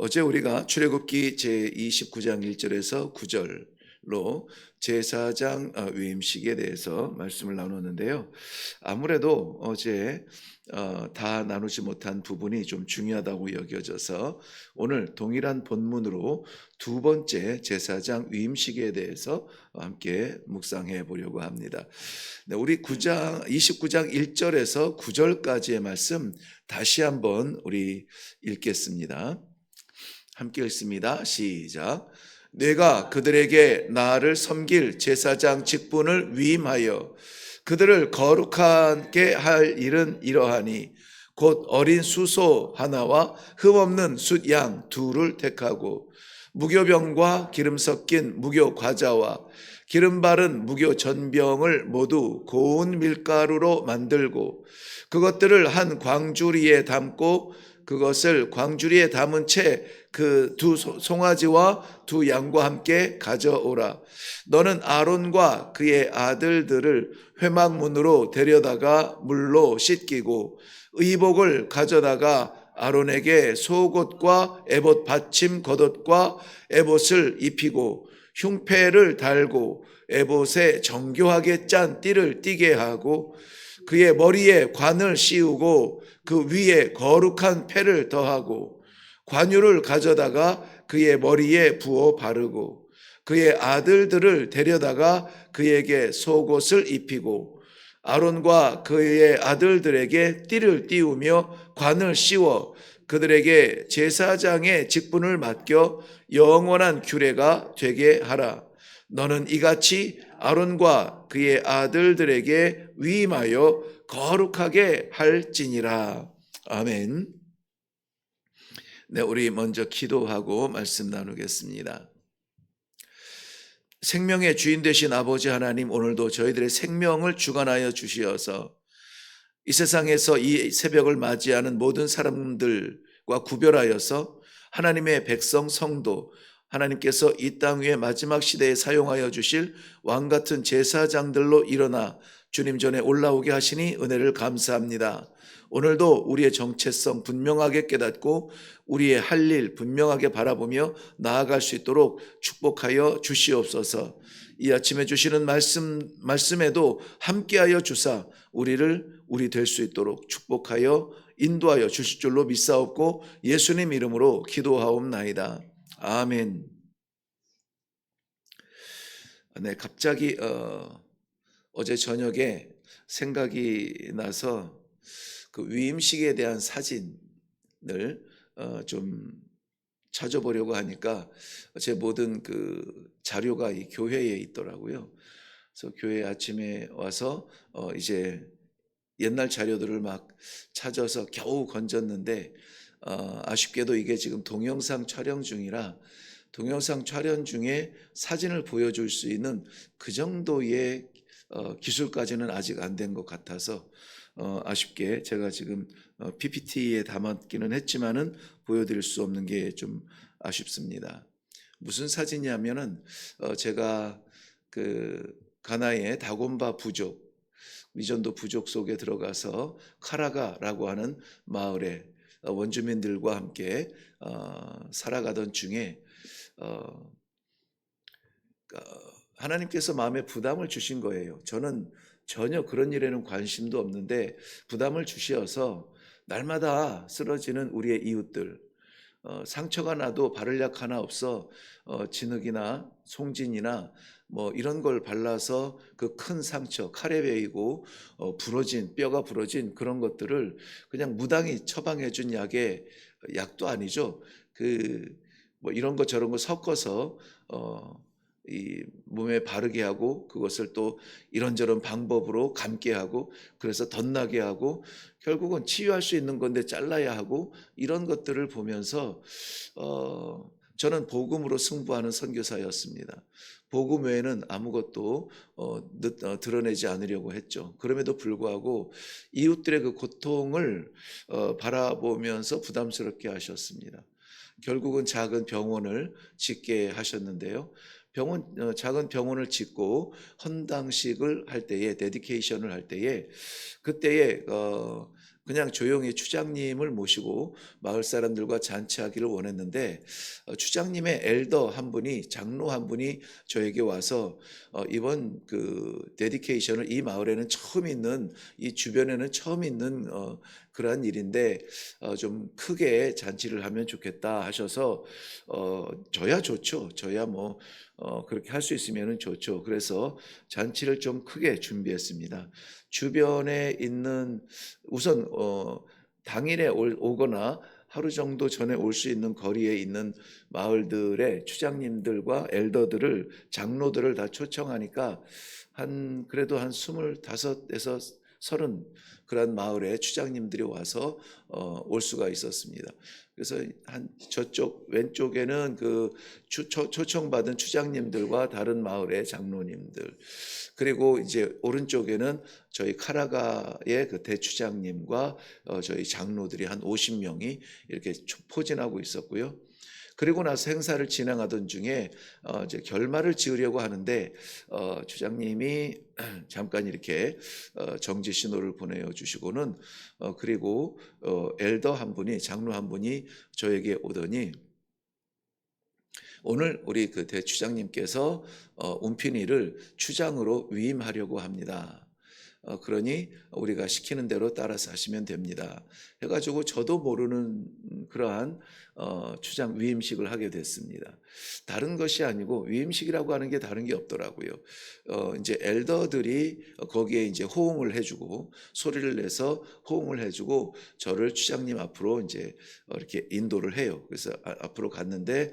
어제 우리가 출애굽기 제29장 1절에서 9절로 제사장 위임식에 대해서 말씀을 나눴는데요. 아무래도 어제 다 나누지 못한 부분이 좀 중요하다고 여겨져서 오늘 동일한 본문으로 두 번째 제사장 위임식에 대해서 함께 묵상해 보려고 합니다. 네, 우리 29장 1절에서 9절까지의 말씀 다시 한번 우리 읽겠습니다. 함께 읽습니다. 시작. 내가 그들에게 나를 섬길 제사장 직분을 위임하여 그들을 거룩하게 할 일은 이러하니 곧 어린 수소 하나와 흠없는 숫양 둘을 택하고 무교병과 기름 섞인 무교 과자와 기름 바른 무교 전병을 모두 고운 밀가루로 만들고 그것들을 한 광주리에 담고 그것을 광주리에 담은 채 그 두 송아지와 두 양과 함께 가져오라. 너는 아론과 그의 아들들을 회막문으로 데려다가 물로 씻기고 의복을 가져다가 아론에게 속옷과 에봇 받침 겉옷과 에봇을 입히고 흉패를 달고 에봇에 정교하게 짠 띠를 띠게 하고 그의 머리에 관을 씌우고 그 위에 거룩한 패를 더하고 관유를 가져다가 그의 머리에 부어 바르고 그의 아들들을 데려다가 그에게 속옷을 입히고 아론과 그의 아들들에게 띠를 띠우며 관을 씌워 그들에게 제사장의 직분을 맡겨 영원한 규례가 되게 하라. 너는 이같이 아론과 그의 아들들에게 위임하여 거룩하게 할지니라. 아멘. 네, 우리 먼저 기도하고 말씀 나누겠습니다. 생명의 주인 되신 아버지 하나님, 오늘도 저희들의 생명을 주관하여 주시어서 이 세상에서 이 새벽을 맞이하는 모든 사람들과 구별하여서 하나님의 백성 성도, 하나님께서 이 땅 위에 마지막 시대에 사용하여 주실 왕같은 제사장들로 일어나 주님 전에 올라오게 하시니 은혜를 감사합니다. 오늘도 우리의 정체성 분명하게 깨닫고 우리의 할 일 분명하게 바라보며 나아갈 수 있도록 축복하여 주시옵소서. 이 아침에 주시는 말씀에도 함께하여 주사 우리 될 수 있도록 축복하여 인도하여 주실 줄로 믿사옵고 예수님 이름으로 기도하옵나이다. 아멘. 네, 갑자기 어제 저녁에 생각이 나서 그 위임식에 대한 사진을 좀 찾아보려고 하니까 제 모든 그 자료가 이 교회에 있더라고요. 그래서 교회 아침에 와서 이제 옛날 자료들을 막 찾아서 겨우 건졌는데 아쉽게도 이게 지금 동영상 촬영 중이라 동영상 촬영 중에 사진을 보여줄 수 있는 그 정도의 기술까지는 아직 안 된 것 같아서 아쉽게 제가 지금 PPT에 담았기는 했지만은 보여드릴 수 없는 게 좀 아쉽습니다. 무슨 사진이냐면은 제가 그 가나의 다곤바 부족, 미전도 부족 속에 들어가서 카라가라고 하는 마을에 원주민들과 함께 살아가던 중에 하나님께서 마음에 부담을 주신 거예요. 저는 전혀 그런 일에는 관심도 없는데 부담을 주시어서 날마다 쓰러지는 우리의 이웃들, 상처가 나도 바를 약 하나 없어 진흙이나 송진이나 뭐 이런 걸 발라서 그 큰 상처, 칼에 베이고 부러진 뼈가 부러진 그런 것들을 그냥 무당이 처방해 준 약도 아니죠. 그 뭐 이런 거 저런 거 섞어서 이 몸에 바르게 하고 그것을 또 이런저런 방법으로 감게 하고 그래서 덧나게 하고 결국은 치유할 수 있는 건데 잘라야 하고 이런 것들을 보면서 저는 복음으로 승부하는 선교사였습니다. 복음 외에는 아무것도 드러내지 않으려고 했죠. 그럼에도 불구하고 이웃들의 그 고통을 바라보면서 부담스럽게 하셨습니다. 결국은 작은 병원을 짓게 하셨는데요. 작은 병원을 짓고 헌당식을 할 때에 데디케이션을 할 때에 그때에 그냥 조용히 추장님을 모시고 마을 사람들과 잔치하기를 원했는데 추장님의 엘더 한 분이 장로 한 분이 저에게 와서 이번 그 데디케이션을 이 마을에는 처음 있는 이 주변에는 처음 있는 그러한 일인데 좀 크게 잔치를 하면 좋겠다 하셔서 저야 좋죠. 저야 뭐 그렇게 할 수 있으면 좋죠. 그래서 잔치를 좀 크게 준비했습니다. 주변에 있는 우선 당일에 오거나 하루 정도 전에 올 수 있는 거리에 있는 마을들의 추장님들과 엘더들을 장로들을 다 초청하니까 그래도 한 25에서 30 그런 마을에 추장님들이 와서 올 수가 있었습니다. 그래서 저쪽 왼쪽에는 그 초청받은 추장님들과 다른 마을의 장로님들, 그리고 이제 오른쪽에는 저희 카라가의 그 대추장님과 저희 장로들이 한 50명이 이렇게 포진하고 있었고요. 그리고 나서 행사를 진행하던 중에 이제 결말을 지으려고 하는데 주장님이 잠깐 이렇게 정지 신호를 보내어 주시고는 그리고 엘더 한 분이 장로 한 분이 저에게 오더니 오늘 우리 그 대추장님께서 운피니를 추장으로 위임하려고 합니다. 그러니 우리가 시키는 대로 따라서 하시면 됩니다. 해가지고 저도 모르는 그러한 추장 위임식을 하게 됐습니다. 다른 것이 아니고 위임식이라고 하는 게 다른 게 없더라고요. 이제 엘더들이 거기에 이제 호응을 해주고 소리를 내서 호응을 해주고 저를 추장님 앞으로 이제 이렇게 인도를 해요. 그래서 앞으로 갔는데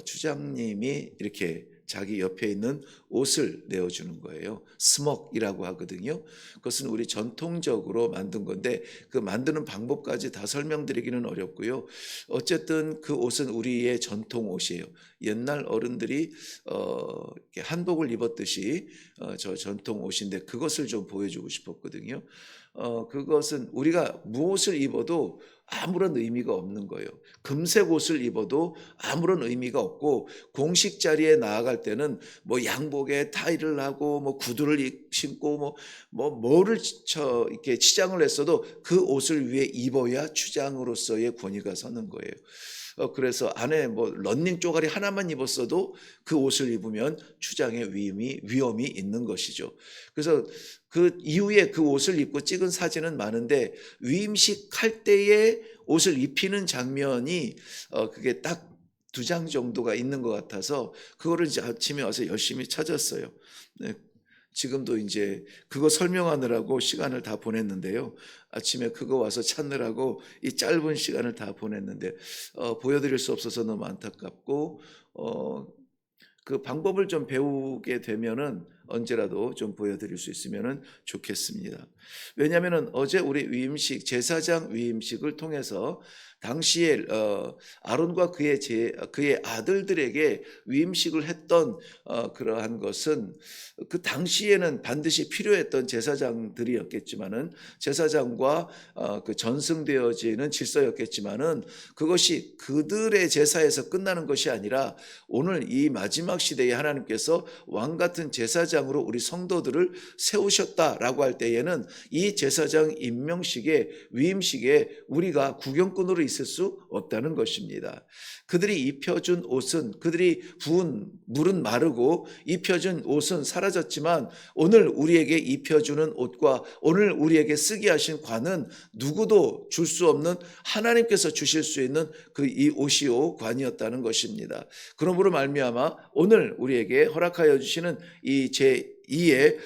추장님이 이렇게 자기 옆에 있는 옷을 내어주는 거예요. 스먹이라고 하거든요. 그것은 우리 전통적으로 만든 건데 그 만드는 방법까지 다 설명드리기는 어렵고요. 어쨌든 그 옷은 우리의 전통 옷이에요. 옛날 어른들이 이렇게 한복을 입었듯이 저 전통 옷인데 그것을 좀 보여주고 싶었거든요. 그것은 우리가 무엇을 입어도 아무런 의미가 없는 거예요. 금색 옷을 입어도 아무런 의미가 없고 공식 자리에 나아갈 때는 뭐 양복에 타이를 하고 뭐 구두를 신고 뭐를 이렇게 치장을 했어도 그 옷을 위해 입어야 추장으로서의 권위가 서는 거예요. 그래서 안에 뭐 런닝 쪼가리 하나만 입었어도 그 옷을 입으면 추장의 위험이 있는 것이죠. 그래서 그 이후에 그 옷을 입고 찍은 사진은 많은데 위임식 할 때에 옷을 입히는 장면이 그게 딱 2장 정도가 있는 것 같아서 그거를 이제 아침에 와서 열심히 찾았어요. 네. 지금도 이제 그거 설명하느라고 시간을 다 보냈는데요. 아침에 그거 와서 찾느라고 이 짧은 시간을 다 보냈는데 보여드릴 수 없어서 너무 안타깝고 그 방법을 좀 배우게 되면은 언제라도 좀 보여드릴 수 있으면 좋겠습니다. 왜냐하면 어제 우리 위임식 제사장 위임식을 통해서 당시에 아론과 그의 아들들에게 위임식을 했던 그러한 것은 그 당시에는 반드시 필요했던 제사장들이었겠지만은 제사장과 그 전승되어지는 질서였겠지만은 그것이 그들의 제사에서 끝나는 것이 아니라 오늘 이 마지막 시대에 하나님께서 왕 같은 제사장으로 우리 성도들을 세우셨다라고 할 때에는 이 제사장 임명식에 위임식에 우리가 구경꾼으로 있을 수 없다는 것입니다. 그들이 입혀준 옷은 그들이 부은 물은 마르고 입혀준 옷은 사라졌지만 오늘 우리에게 입혀주는 옷과 오늘 우리에게 쓰게 하신 관은 누구도 줄 수 없는 하나님께서 주실 수 있는 그 이 옷이요 관이었다는 것입니다. 그러므로 말미암아 오늘 우리에게 허락하여 주시는 이 제2의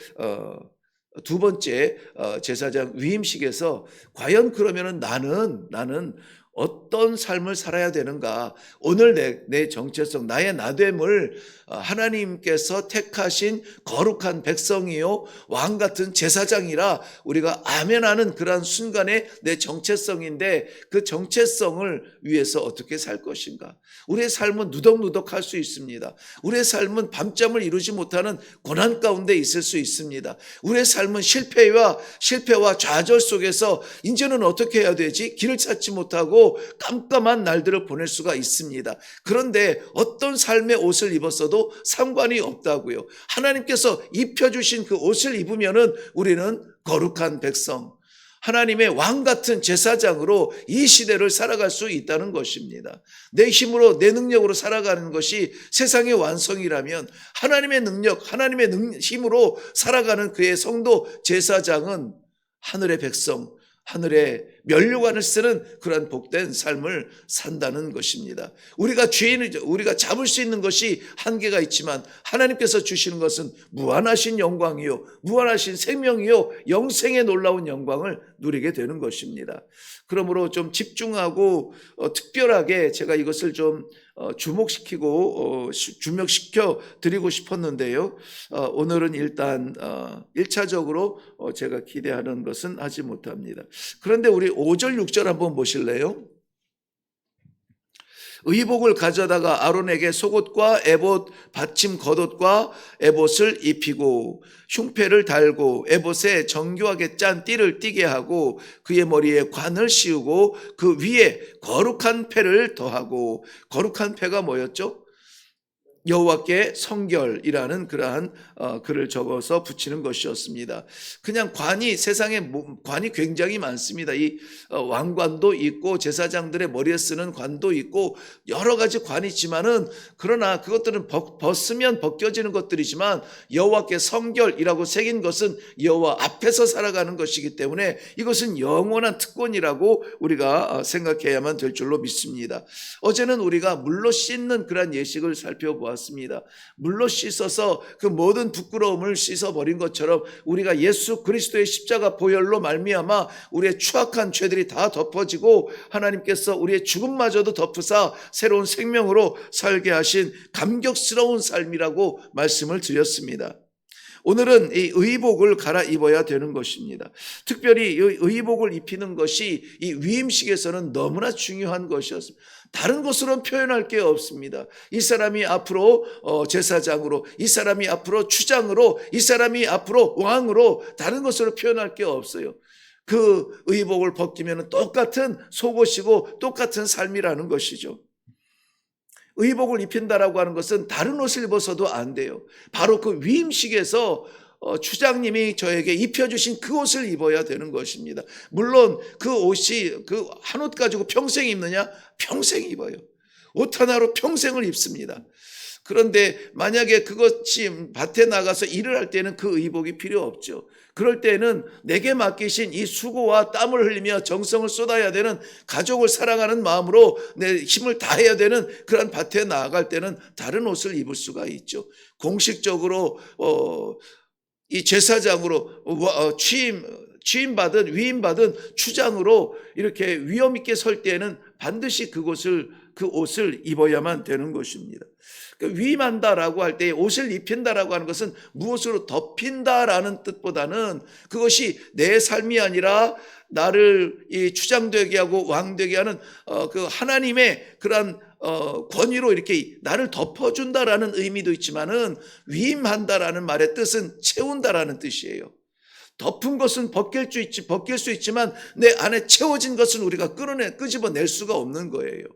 두 번째 제사장 위임식에서 과연 그러면은 나는 어떤 삶을 살아야 되는가? 오늘 내 정체성, 나의 나됨을 하나님께서 택하신 거룩한 백성이요 왕 같은 제사장이라 우리가 아멘하는 그러한 순간에 내 정체성인데 그 정체성을 위해서 어떻게 살 것인가? 우리의 삶은 누덕누덕할 수 있습니다. 우리의 삶은 밤잠을 이루지 못하는 고난 가운데 있을 수 있습니다. 우리의 삶은 실패와 좌절 속에서 이제는 어떻게 해야 되지? 길을 찾지 못하고 깜깜한 날들을 보낼 수가 있습니다. 그런데 어떤 삶의 옷을 입었어도 상관이 없다고요. 하나님께서 입혀주신 그 옷을 입으면은 우리는 거룩한 백성, 하나님의 왕 같은 제사장으로 이 시대를 살아갈 수 있다는 것입니다. 내 힘으로 내 능력으로 살아가는 것이 세상의 완성이라면 하나님의 능력, 하나님의 힘으로 살아가는 그의 성도 제사장은 하늘의 백성, 하늘의 면류관을 쓰는 그러한 복된 삶을 산다는 것입니다. 우리가 잡을 수 있는 것이 한계가 있지만 하나님께서 주시는 것은 무한하신 영광이요, 무한하신 생명이요, 영생의 놀라운 영광을 누리게 되는 것입니다. 그러므로 좀 집중하고 특별하게 제가 이것을 좀 주목시키고 주목시켜 드리고 싶었는데요. 오늘은 일단 1차적으로 제가 기대하는 것은 하지 못합니다. 그런데 우리 5절 6절 한번 보실래요? 의복을 가져다가 아론에게 속옷과 에봇 받침 겉옷과 에봇을 입히고 흉패를 달고 에봇에 정교하게 짠 띠를 띠게 하고 그의 머리에 관을 씌우고 그 위에 거룩한 패를 더하고, 거룩한 패가 뭐였죠? 여호와께 성결이라는 그러한 글을 적어서 붙이는 것이었습니다. 그냥 관이, 세상에 관이 굉장히 많습니다. 이 왕관도 있고 제사장들의 머리에 쓰는 관도 있고 여러 가지 관이 있지만은, 그러나 그것들은 벗으면 벗겨지는 것들이지만 여호와께 성결이라고 새긴 것은 여호와 앞에서 살아가는 것이기 때문에 이것은 영원한 특권이라고 우리가 생각해야만 될 줄로 믿습니다. 어제는 우리가 물로 씻는 그러한 예식을 살펴보았습니다. 물로 씻어서 그 모든 부끄러움을 씻어버린 것처럼 우리가 예수 그리스도의 십자가 보혈로 말미암아 우리의 추악한 죄들이 다 덮어지고 하나님께서 우리의 죽음마저도 덮으사 새로운 생명으로 살게 하신 감격스러운 삶이라고 말씀을 드렸습니다. 오늘은 이 의복을 갈아입어야 되는 것입니다. 특별히 이 의복을 입히는 것이 이 위임식에서는 너무나 중요한 것이었습니다. 다른 것으로는 표현할 게 없습니다. 이 사람이 앞으로 제사장으로, 이 사람이 앞으로 추장으로, 이 사람이 앞으로 왕으로, 다른 것으로 표현할 게 없어요. 그 의복을 벗기면 똑같은 속옷이고 똑같은 삶이라는 것이죠. 의복을 입힌다라고 하는 것은 다른 옷을 입어서도 안 돼요. 바로 그 위임식에서 추장님이 저에게 입혀주신 그 옷을 입어야 되는 것입니다. 물론 그 옷이 그 한 옷 가지고 평생 입느냐? 평생 입어요. 옷 하나로 평생을 입습니다. 그런데 만약에 그것이 밭에 나가서 일을 할 때는 그 의복이 필요 없죠. 그럴 때는 내게 맡기신 이 수고와 땀을 흘리며 정성을 쏟아야 되는, 가족을 사랑하는 마음으로 내 힘을 다해야 되는 그런 밭에 나아갈 때는 다른 옷을 입을 수가 있죠. 공식적으로 이 제사장으로 취임받은, 위임받은 추장으로 이렇게 위엄 있게 설 때에는 반드시 그 옷을 입어야만 되는 것입니다. 위임한다라고 할 때 옷을 입힌다라고 하는 것은 무엇으로 덮인다라는 뜻보다는 그것이 내 삶이 아니라 나를 이 추장되게 하고 왕되게 하는 그 하나님의 그러한 권위로 이렇게 나를 덮어준다라는 의미도 있지만은, 위임한다라는 말의 뜻은 채운다라는 뜻이에요. 덮은 것은 벗길 수 있지만 내 안에 채워진 것은 우리가 끄집어낼 수가 없는 거예요.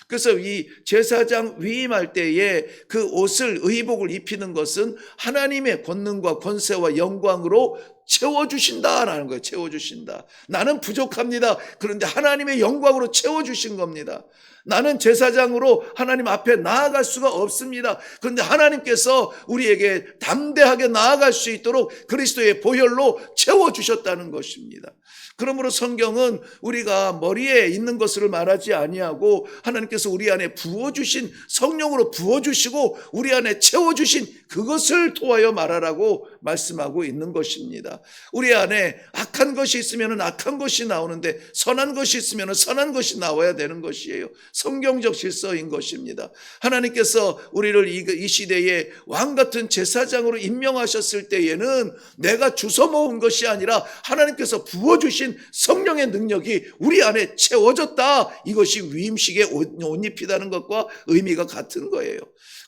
그래서 이 제사장 위임할 때에 그 옷을, 의복을 입히는 것은 하나님의 권능과 권세와 영광으로 채워주신다라는 거예요. 채워주신다. 나는 부족합니다. 그런데 하나님의 영광으로 채워주신 겁니다. 나는 제사장으로 하나님 앞에 나아갈 수가 없습니다. 그런데 하나님께서 우리에게 담대하게 나아갈 수 있도록 그리스도의 보혈로 채워주셨다는 것입니다. 그러므로 성경은 우리가 머리에 있는 것을 말하지 아니하고 하나님께서 우리 안에 부어주신, 성령으로 부어주시고 우리 안에 채워주신 그것을 토하여 말하라고 말씀하고 있는 것입니다. 우리 안에 악한 것이 있으면 악한 것이 나오는데 선한 것이 있으면 선한 것이 나와야 되는 것이에요. 성경적 질서인 것입니다. 하나님께서 우리를 이 시대에 왕 같은 제사장으로 임명하셨을 때에는 내가 주워 모은 것이 아니라 하나님께서 부어주신 성령의 능력이 우리 안에 채워졌다. 이것이 위임식에 옷 입히다는 것과 의미가 같은 거예요.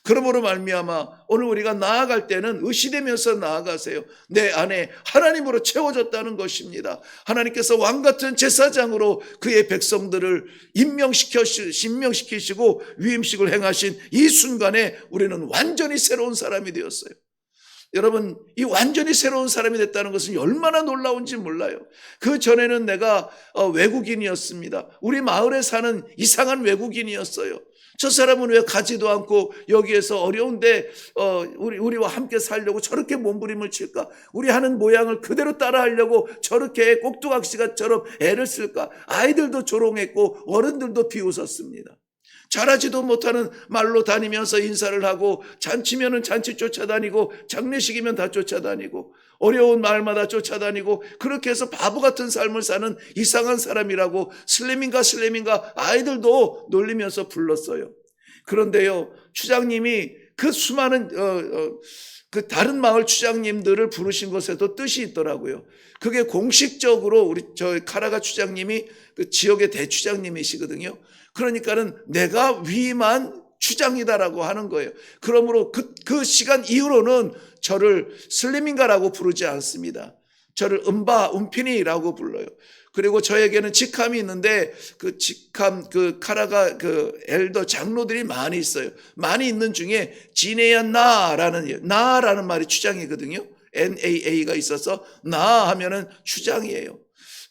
그러므로 말미암아 오늘 우리가 나아갈 때는 의시되면서 나아가세요. 내 안에 하나님으로 채워졌다는 것입니다. 하나님께서 왕같은 제사장으로 그의 백성들을 임명시키시고 위임식을 행하신 이 순간에 우리는 완전히 새로운 사람이 되었어요. 여러분, 이 완전히 새로운 사람이 됐다는 것은 얼마나 놀라운지 몰라요. 그 전에는 내가 외국인이었습니다. 우리 마을에 사는 이상한 외국인이었어요. 저 사람은 왜 가지도 않고 여기에서 어려운데 우리와 함께 살려고 저렇게 몸부림을 칠까? 우리 하는 모양을 그대로 따라하려고 저렇게 꼭두각시가처럼 애를 쓸까? 아이들도 조롱했고 어른들도 비웃었습니다. 잘하지도 못하는 말로 다니면서 인사를 하고, 잔치면은 잔치 쫓아다니고, 장례식이면 다 쫓아다니고, 어려운 마을마다 쫓아다니고, 그렇게 해서 바보 같은 삶을 사는 이상한 사람이라고 슬림인가 아이들도 놀리면서 불렀어요. 그런데요, 추장님이 그 수많은 그 다른 마을 추장님들을 부르신 것에도 뜻이 있더라고요. 그게 공식적으로 우리 카라가 추장님이 그 지역의 대추장님이시거든요. 그러니까는 내가 위임한 추장이다라고 하는 거예요. 그러므로 그 시간 이후로는 저를 슬리민가라고 부르지 않습니다. 저를 움피니라고 불러요. 그리고 저에게는 직함이 있는데 그 직함, 그 카라가 그 엘더 장로들이 많이 있어요. 많이 있는 중에 지네야 나라는 말이 추장이거든요. NAA가 있어서 나 하면은 추장이에요.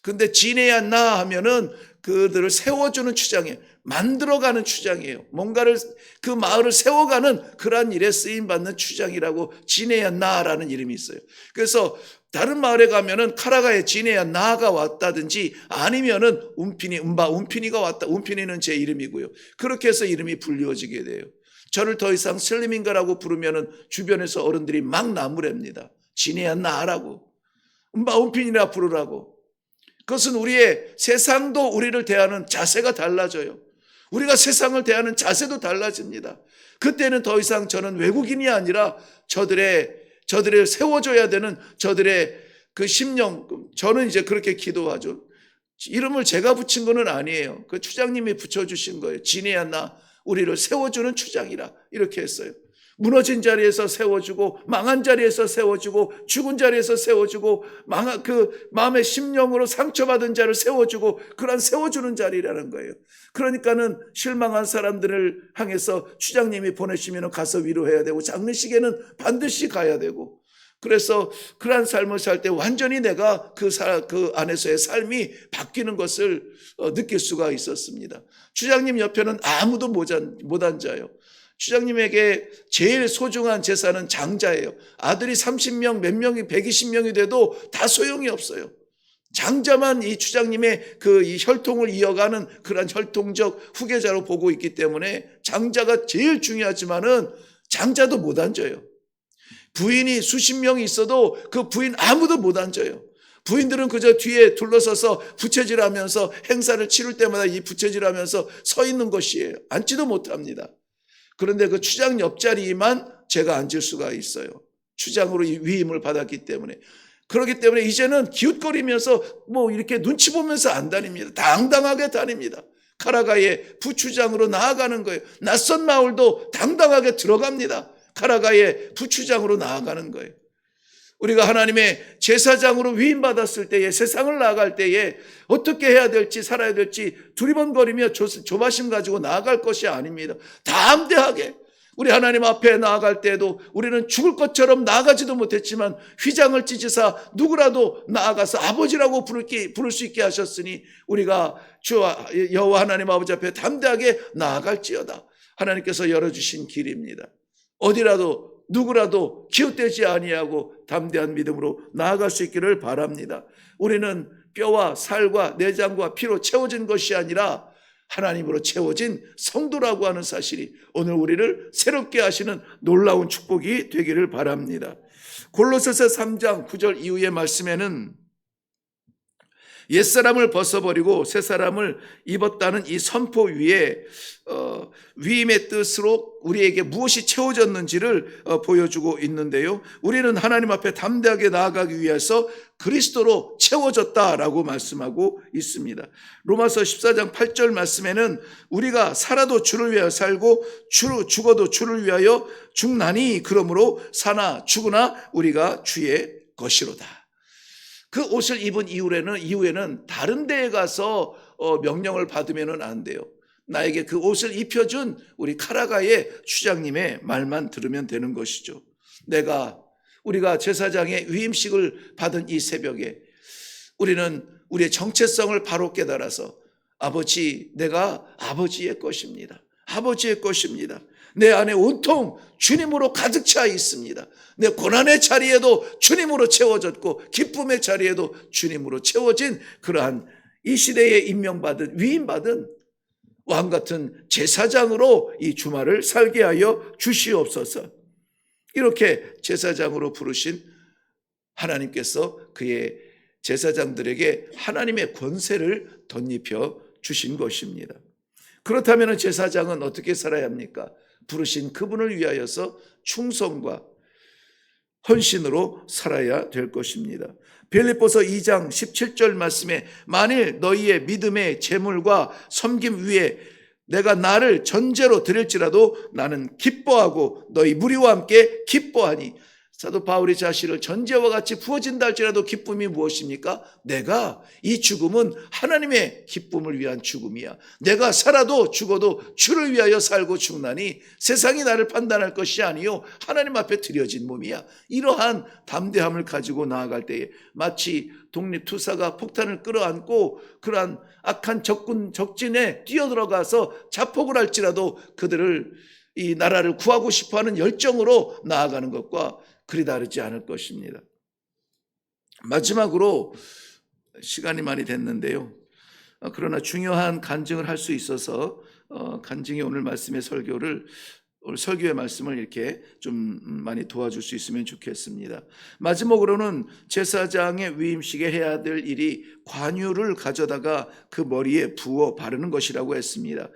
근데 지네야 나 하면은 그들을 세워주는 추장이에요. 만들어가는 추장이에요. 뭔가를 그 마을을 세워가는 그러한 일에 쓰임받는 추장이라고 지네야 나라는 이름이 있어요. 그래서 다른 마을에 가면은 카라가의 지네야 나가 왔다든지 아니면은 움피니가 왔다. 움피니는 제 이름이고요. 그렇게 해서 이름이 불리워지게 돼요. 저를 더 이상 슬리민가라고 부르면은 주변에서 어른들이 막 나무랍니다. 지네야 나라고, 움피니라 부르라고. 그것은 우리의 세상도 우리를 대하는 자세가 달라져요. 우리가 세상을 대하는 자세도 달라집니다. 그때는 더 이상 저는 외국인이 아니라 저들의 세워줘야 되는 저들의 그 심령, 저는 이제 그렇게 기도하죠. 이름을 제가 붙인 거는 아니에요. 그 추장님이 붙여주신 거예요. 지네야 나, 우리를 세워주는 추장이라 이렇게 했어요. 무너진 자리에서 세워주고, 망한 자리에서 세워주고, 죽은 자리에서 세워주고, 그 마음의 심령으로 상처받은 자를 세워주고, 그런 세워주는 자리라는 거예요. 그러니까는 실망한 사람들을 향해서 추장님이 보내시면 가서 위로해야 되고, 장례식에는 반드시 가야 되고, 그래서 그러한 삶을 살 때 완전히 내가 그 안에서의 삶이 바뀌는 것을 느낄 수가 있었습니다. 추장님 옆에는 아무도 못 앉아요. 추장님에게 제일 소중한 재산은 장자예요. 아들이 30명, 몇 명이 120명이 돼도 다 소용이 없어요. 장자만 이 추장님의 이 혈통을 이어가는 그런 혈통적 후계자로 보고 있기 때문에 장자가 제일 중요하지만은 장자도 못 앉아요. 부인이 수십 명이 있어도 그 부인 아무도 못 앉아요. 부인들은 그저 뒤에 둘러서서 부채질하면서 행사를 치를 때마다 이 부채질하면서 서 있는 것이에요. 앉지도 못합니다. 그런데 그 추장 옆자리만 제가 앉을 수가 있어요. 추장으로 위임을 받았기 때문에. 그렇기 때문에 이제는 기웃거리면서 이렇게 눈치 보면서 안 다닙니다. 당당하게 다닙니다. 카라가의 부추장으로 나아가는 거예요. 낯선 마을도 당당하게 들어갑니다. 카라가의 부추장으로 나아가는 거예요. 우리가 하나님의 제사장으로 위임받았을 때에, 세상을 나아갈 때에 어떻게 해야 될지, 살아야 될지 두리번거리며 조바심 가지고 나아갈 것이 아닙니다. 담대하게 우리 하나님 앞에 나아갈 때에도 우리는 죽을 것처럼 나아가지도 못했지만 휘장을 찢으사 누구라도 나아가서 아버지라고 부를 수 있게 하셨으니 우리가 주와 여호와 하나님 아버지 앞에 담대하게 나아갈지어다. 하나님께서 열어주신 길입니다. 어디라도 누구라도 기웃대지 아니하고 담대한 믿음으로 나아갈 수 있기를 바랍니다. 우리는 뼈와 살과 내장과 피로 채워진 것이 아니라 하나님으로 채워진 성도라고 하는 사실이 오늘 우리를 새롭게 하시는 놀라운 축복이 되기를 바랍니다. 골로새서 3장 9절 이후의 말씀에는 옛사람을 벗어버리고 새사람을 입었다는 이 선포 위에 위임의 뜻으로 우리에게 무엇이 채워졌는지를 보여주고 있는데요. 우리는 하나님 앞에 담대하게 나아가기 위해서 그리스도로 채워졌다라고 말씀하고 있습니다. 로마서 14장 8절 말씀에는 우리가 살아도 주를 위하여 살고 죽어도 주를 위하여 죽나니 그러므로 사나 죽으나 우리가 주의 것이로다. 그 옷을 입은 이후에는 다른 데에 가서 명령을 받으면 안 돼요. 나에게 그 옷을 입혀준 우리 카라가의 추장님의 말만 들으면 되는 것이죠. 내가 우리가 제사장의 위임식을 받은 이 새벽에 우리는 우리의 정체성을 바로 깨달아서 아버지, 내가 아버지의 것입니다. 아버지의 것입니다. 내 안에 온통 주님으로 가득 차 있습니다. 내 고난의 자리에도 주님으로 채워졌고 기쁨의 자리에도 주님으로 채워진 그러한 이 시대에 임명받은 위임받은 왕 같은 제사장으로 이 주말을 살게 하여 주시옵소서. 이렇게 제사장으로 부르신 하나님께서 그의 제사장들에게 하나님의 권세를 덧입혀 주신 것입니다. 그렇다면 제사장은 어떻게 살아야 합니까? 부르신 그분을 위하여서 충성과 헌신으로 살아야 될 것입니다. 빌립보서 2장 17절 말씀에 만일 너희의 믿음의 재물과 섬김 위에 내가 나를 전제로 드릴지라도 나는 기뻐하고 너희 무리와 함께 기뻐하니, 사도 바울이 자신을 전제와 같이 부어진다 할지라도 기쁨이 무엇입니까? 내가 이 죽음은 하나님의 기쁨을 위한 죽음이야. 내가 살아도 죽어도 주를 위하여 살고 죽나니 세상이 나를 판단할 것이 아니요 하나님 앞에 드려진 몸이야. 이러한 담대함을 가지고 나아갈 때에 마치 독립투사가 폭탄을 끌어안고 그러한 악한 적진에 뛰어들어가서 자폭을 할지라도 그들을 이 나라를 구하고 싶어하는 열정으로 나아가는 것과 그리 다르지 않을 것입니다. 마지막으로 시간이 많이 됐는데요. 그러나 중요한 간증을 할 수 있어서 간증이 오늘 말씀의 오늘 설교의 말씀을 이렇게 좀 많이 도와줄 수 있으면 좋겠습니다. 마지막으로는 제사장의 위임식에 해야 될 일이 관유를 가져다가 그 머리에 부어 바르는 것이라고 했습니다.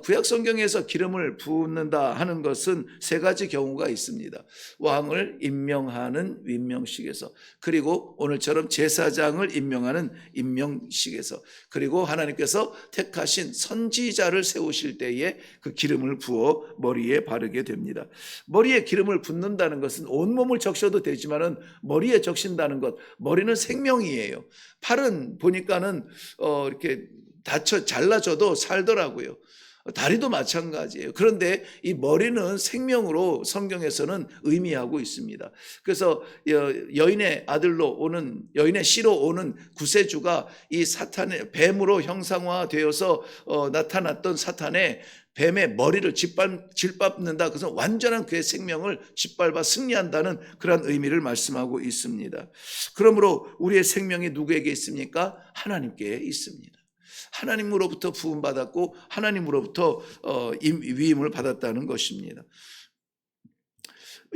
구약 성경에서 기름을 붓는다 하는 것은 세 가지 경우가 있습니다. 왕을 임명하는 임명식에서, 그리고 오늘처럼 제사장을 임명하는 임명식에서, 그리고 하나님께서 택하신 선지자를 세우실 때에 그 기름을 부어 머리에 바르게 됩니다. 머리에 기름을 붓는다는 것은 온몸을 적셔도 되지만은 머리에 적신다는 것, 머리는 생명이에요. 팔은 보니까는 이렇게 잘라져도 살더라고요. 다리도 마찬가지예요. 그런데 이 머리는 생명으로 성경에서는 의미하고 있습니다. 그래서 여인의 씨로 오는 구세주가 이 사탄의 뱀으로 형상화되어서 나타났던 사탄의 뱀의 머리를 짓밟는다. 그래서 완전한 그의 생명을 짓밟아 승리한다는 그런 의미를 말씀하고 있습니다. 그러므로 우리의 생명이 누구에게 있습니까? 하나님께 있습니다. 하나님으로부터 부음받았고 하나님으로부터 위임을 받았다는 것입니다.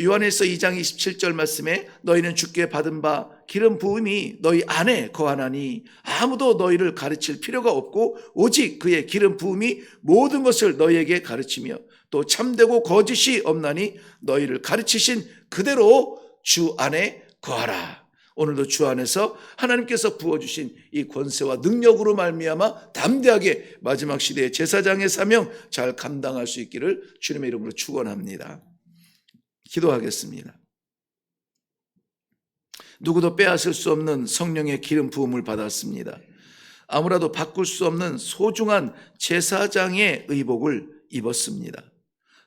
요한일서 2장 27절 말씀에 너희는 주께 받은 바 기름 부음이 너희 안에 거하나니 아무도 너희를 가르칠 필요가 없고 오직 그의 기름 부음이 모든 것을 너희에게 가르치며 또 참되고 거짓이 없나니 너희를 가르치신 그대로 주 안에 거하라. 오늘도 주 안에서 하나님께서 부어주신 이 권세와 능력으로 말미암아 담대하게 마지막 시대의 제사장의 사명 잘 감당할 수 있기를 주님의 이름으로 축원합니다. 기도하겠습니다. 누구도 빼앗을 수 없는 성령의 기름 부음을 받았습니다. 아무라도 바꿀 수 없는 소중한 제사장의 의복을 입었습니다.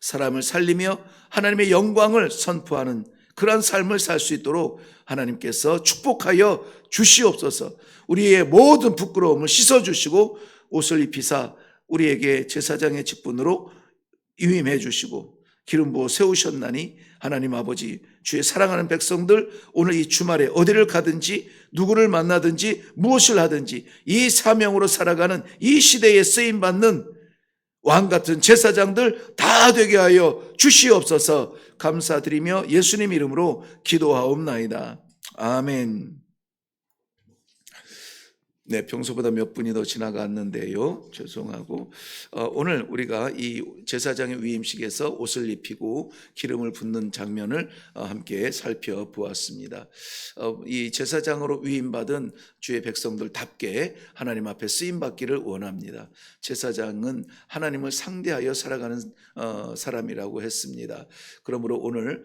사람을 살리며 하나님의 영광을 선포하는 그러한 삶을 살 수 있도록 하나님께서 축복하여 주시옵소서. 우리의 모든 부끄러움을 씻어주시고 옷을 입히사 우리에게 제사장의 직분으로 위임해 주시고 기름 부어 세우셨나니 하나님 아버지, 주의 사랑하는 백성들 오늘 이 주말에 어디를 가든지 누구를 만나든지 무엇을 하든지 이 사명으로 살아가는 이 시대에 쓰임받는 왕같은 제사장들 다 되게 하여 주시옵소서. 감사드리며 예수님 이름으로 기도하옵나이다. 아멘. 네, 평소보다 몇 분이 더 지나갔는데요. 죄송하고 오늘 우리가 이 제사장의 위임식에서 옷을 입히고 기름을 붓는 장면을 함께 살펴보았습니다. 이 제사장으로 위임받은 주의 백성들답게 하나님 앞에 쓰임받기를 원합니다. 제사장은 하나님을 상대하여 살아가는 사람이라고 했습니다. 그러므로 오늘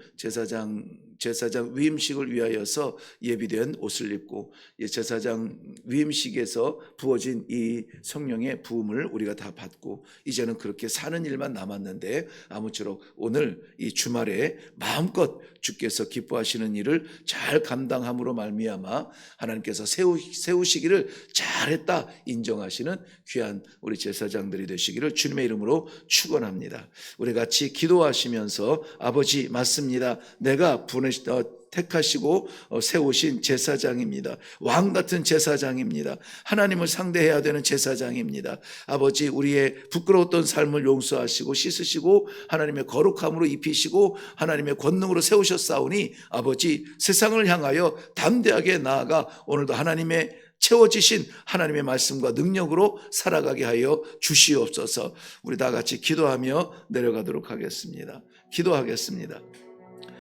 제사장 위임식을 위하여서 예비된 옷을 입고 제사장 위임식에서 부어진 이 성령의 부음을 우리가 다 받고 이제는 그렇게 사는 일만 남았는데 아무쪼록 오늘 이 주말에 마음껏 주께서 기뻐하시는 일을 잘 감당함으로 말미암아 하나님께서 세우시기를 잘했다 인정하시는 귀한 우리 제사장들이 되시기를 주님의 이름으로 축원합니다. 우리 같이 기도하시면서 아버지 맞습니다. 내가 택하시고 세우신 제사장입니다. 왕 같은 제사장입니다. 하나님을 상대해야 되는 제사장입니다. 아버지 우리의 부끄러웠던 삶을 용서하시고 씻으시고 하나님의 거룩함으로 입히시고 하나님의 권능으로 세우셨사오니 아버지 세상을 향하여 담대하게 나아가 오늘도 하나님의 채워지신 하나님의 말씀과 능력으로 살아가게 하여 주시옵소서. 우리 다 같이 기도하며 내려가도록 하겠습니다. 기도하겠습니다.